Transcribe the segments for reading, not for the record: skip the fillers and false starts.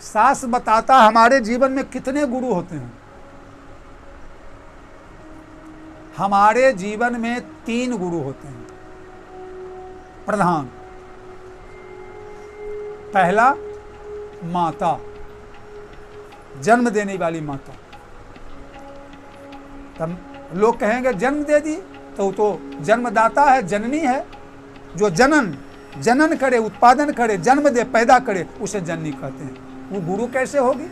शास्त्र बताता हमारे जीवन में कितने गुरु होते हैं। हमारे जीवन में 3 गुरु होते हैं प्रधान। पहला माता, जन्म देने वाली माता। तब लोग कहेंगे जन्म दे दी तो जन्मदाता है, जननी है। जो जनन करे, उत्पादन करे, जन्म दे, पैदा करे, उसे जननी कहते हैं। वो गुरु कैसे होगी?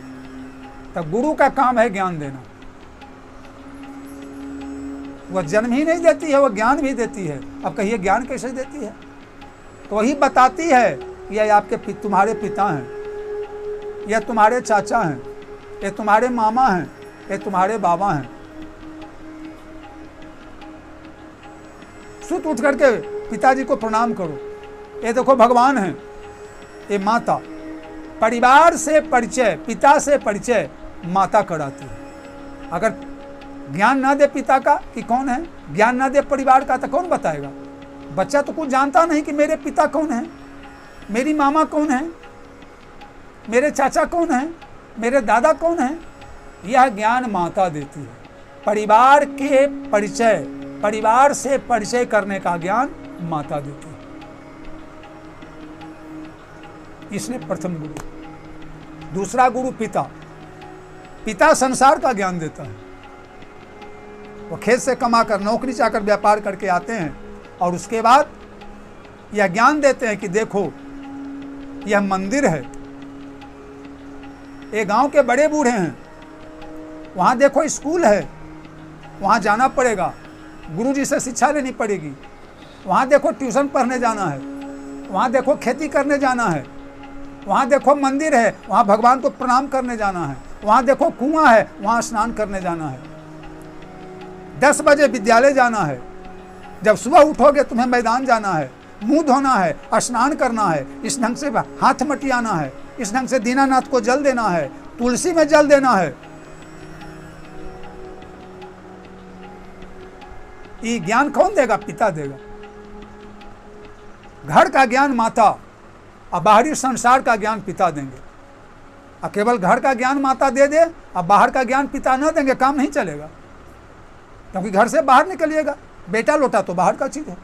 तब गुरु का काम है ज्ञान देना। वह जन्म ही नहीं देती है, वह ज्ञान भी देती है। अब कहिए ज्ञान कैसे देती है? तो वही बताती है, यह आपके तुम्हारे पिता हैं, यह तुम्हारे चाचा हैं, ये तुम्हारे मामा हैं, ये तुम्हारे बाबा हैं। सुत उठ करके पिताजी को प्रणाम करो। ये देखो भगवान हैं, ये माता। परिवार से परिचय, पिता से परिचय माता कराती है। अगर ज्ञान ना दे पिता का कि कौन है, ज्ञान ना दे परिवार का, तो कौन बताएगा? बच्चा तो कुछ जानता नहीं कि मेरे पिता कौन है, मेरी मामा कौन है, मेरे चाचा कौन है, मेरे दादा कौन है। यह ज्ञान माता देती है। परिवार के परिचय, परिवार से परिचय करने का ज्ञान माता देती है। इसलिए प्रथम गुरु। दूसरा गुरु पिता। पिता संसार का ज्ञान देता है। वो खेत से कमाकर, नौकरी चाकर, व्यापार करके आते हैं और उसके बाद यह ज्ञान देते हैं कि देखो यह मंदिर है, ये गांव के बड़े बूढ़े हैं, वहाँ देखो स्कूल है, वहाँ जाना पड़ेगा, गुरुजी से शिक्षा लेनी पड़ेगी। वहाँ देखो ट्यूशन पढ़ने जाना है, वहाँ देखो खेती करने जाना है, वहाँ देखो मंदिर है, वहाँ भगवान को प्रणाम करने जाना है, वहाँ देखो कुआं है, वहाँ स्नान करने जाना है। 10 बजे विद्यालय जाना है, जब सुबह उठोगे तुम्हें मैदान जाना है, मुंह धोना है, स्नान करना है, इस ढंग से हाथ मटियाना है, इस ढंग से दीनानाथ को जल देना है, तुलसी में जल देना है। ये ज्ञान कौन देगा? पिता देगा। घर का ज्ञान माता और बाहरी संसार का ज्ञान पिता देंगे। और केवल घर का ज्ञान माता दे दे और बाहर का ज्ञान पिता न देंगे, काम नहीं चलेगा। क्योंकि घर से बाहर निकलिएगा, बेटा लोटा तो बाहर का चीज है।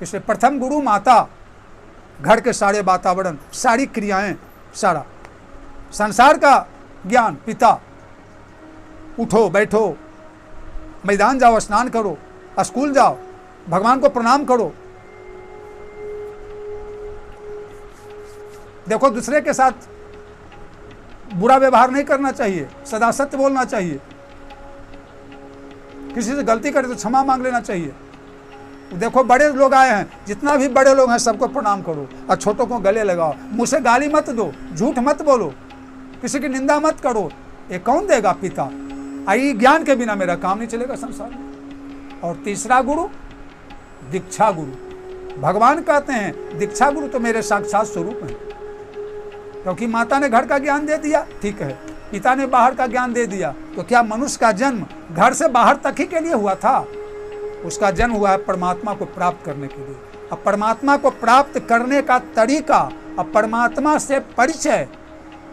इसलिए प्रथम गुरु माता, घर के सारे वातावरण, सारी क्रियाएं, सारा संसार का ज्ञान पिता। उठो बैठो, मैदान जाओ, स्नान करो, स्कूल जाओ, भगवान को प्रणाम करो। देखो दूसरे के साथ बुरा व्यवहार नहीं करना चाहिए, सदा सत्य बोलना चाहिए। किसी से गलती करे तो क्षमा मांग लेना चाहिए। देखो बड़े लोग आए हैं, जितना भी बड़े लोग हैं सबको प्रणाम करो और छोटों को गले लगाओ। मुँह से गाली मत दो, झूठ मत बोलो, किसी की निंदा मत करो। ये कौन देगा? पिता। आई ज्ञान के बिना मेरा काम नहीं चलेगा संसार में। और तीसरा गुरु दीक्षा गुरु। भगवान कहते हैं दीक्षा गुरु तो मेरे साक्षात स्वरूप हैं। क्योंकि माता ने घर का ज्ञान दे दिया, ठीक है, पिता ने बाहर का ज्ञान दे दिया, तो क्या मनुष्य का जन्म घर से बाहर तक ही के लिए हुआ था? उसका जन्म हुआ है परमात्मा को प्राप्त करने के लिए। अब परमात्मा को प्राप्त करने का तरीका और परमात्मा से परिचय,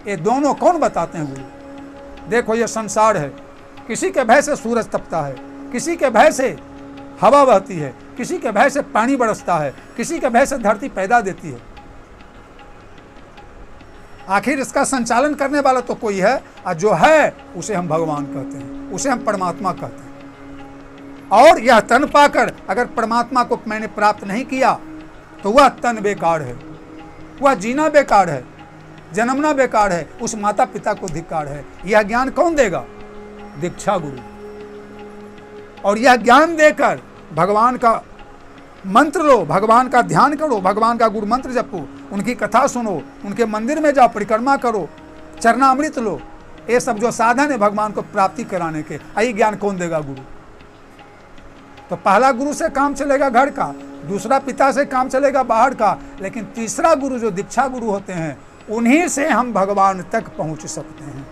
ये दोनों कौन बताते हैं? गुरु। देखो ये संसार है, किसी के भय से सूरज तपता है, किसी के भय से हवा बहती है, किसी के भय से पानी बरसता है, किसी के भय से धरती पैदा देती है। आखिर इसका संचालन करने वाला तो कोई है, और जो है उसे हम भगवान कहते हैं, उसे हम परमात्मा कहते हैं। और यह तन पाकर अगर परमात्मा को मैंने प्राप्त नहीं किया तो वह तन बेकार है, वह जीना बेकार है, जन्मना बेकार है, उस माता पिता को धिक्कार है। यह ज्ञान कौन देगा? दीक्षा गुरु। और यह ज्ञान देकर भगवान का मंत्र लो, भगवान का ध्यान करो, भगवान का गुरु मंत्र जपो, उनकी कथा सुनो, उनके मंदिर में जाओ, परिक्रमा करो, चरणामृत लो। ये सब जो साधन है भगवान को प्राप्ति कराने के, यही ज्ञान कौन देगा? गुरु। तो पहला गुरु से काम चलेगा घर का, दूसरा पिता से काम चलेगा बाहर का, लेकिन तीसरा गुरु जो दीक्षा गुरु होते हैं उन्हीं से हम भगवान तक पहुंच सकते हैं।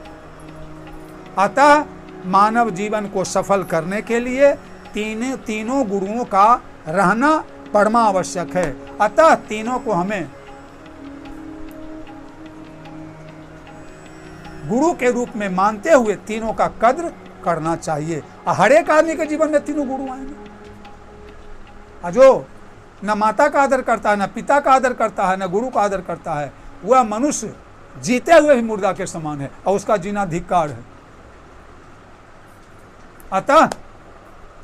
अतः मानव जीवन को सफल करने के लिए तीनों गुरुओं का रहना परमा आवश्यक है। अतः तीनों को हमें गुरु के रूप में मानते हुए तीनों का कद्र करना चाहिए। हर एक आदमी के जीवन में तीनों गुरु आएंगे। जो न माता का आदर करता है, न पिता का आदर करता है, न गुरु का आदर करता है, वह मनुष्य जीते हुए भी मुर्दा के समान है और उसका जीना धिक्कार है। अतः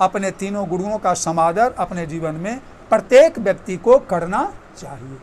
अपने तीनों गुरुओं का समादर अपने जीवन में प्रत्येक व्यक्ति को करना चाहिए।